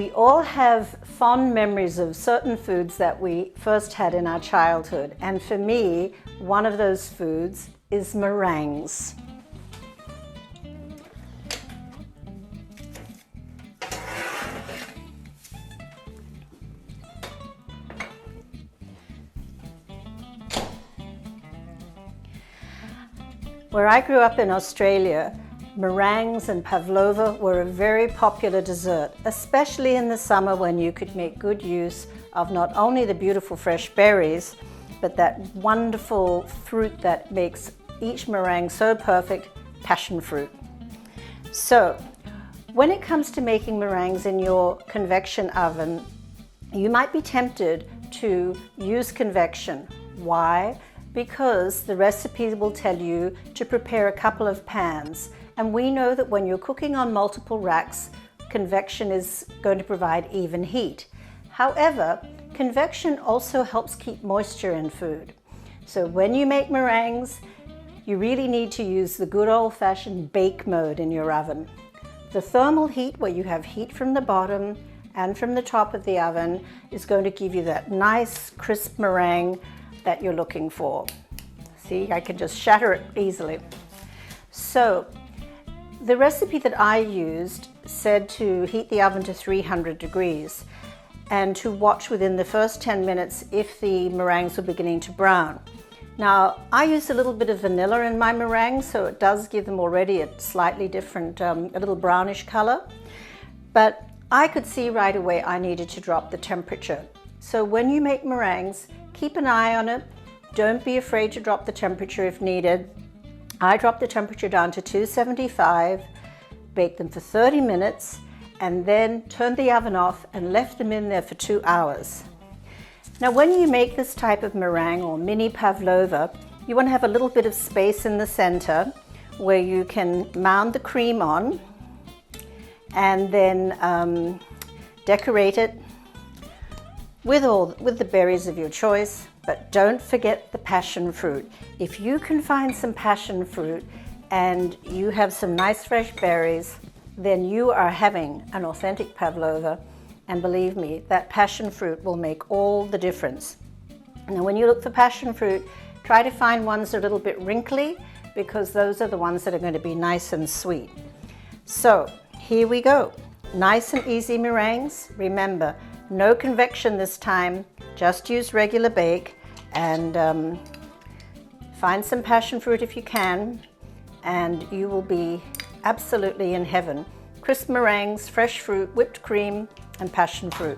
We all have fond memories of certain foods that we first had in our childhood, and for me, one of those foods is meringues. Where I grew up in Australia, meringues and pavlova were a very popular dessert, especially in the summer when you could make good use of not only the beautiful fresh berries, but that wonderful fruit that makes each meringue so perfect, passion fruit. So, when it comes to making meringues in your convection oven, you might be tempted to use convection. Why? Because the recipe will tell you to prepare a couple of pans. And we know that when you're cooking on multiple racks, convection is going to provide even heat. However, convection also helps keep moisture in food. So when you make meringues, you really need to use the good old-fashioned bake mode in your oven. The thermal heat, where you have heat from the bottom and from the top of the oven, is going to give you that nice crisp meringue that you're looking for. See, I can just shatter it easily. So, the recipe that I used said to heat the oven to 300 degrees and to watch within the first 10 minutes if the meringues were beginning to brown. Now, I used a little bit of vanilla in my meringues, so it does give them already a slightly different, a little brownish color. But I could see right away I needed to drop the temperature. So when you make meringues, keep an eye on it. Don't be afraid to drop the temperature if needed. I dropped the temperature down to 275, baked them for 30 minutes, and then turned the oven off and left them in there for 2 hours. Now, when you make this type of meringue or mini pavlova, you want to have a little bit of space in the center where you can mound the cream on and then decorate it with the berries of your choice. But don't forget the passion fruit. If you can find some passion fruit and you have some nice fresh berries, then you are having an authentic pavlova. And believe me, that passion fruit will make all the difference. Now, when you look for passion fruit, try to find ones that are a little bit wrinkly, because those are the ones that are going to be nice and sweet. So here we go. Nice and easy meringues. Remember, no convection this time, just use regular bake, and find some passion fruit if you can, and you will be absolutely in heaven. Crisp meringues, fresh fruit, whipped cream, and passion fruit.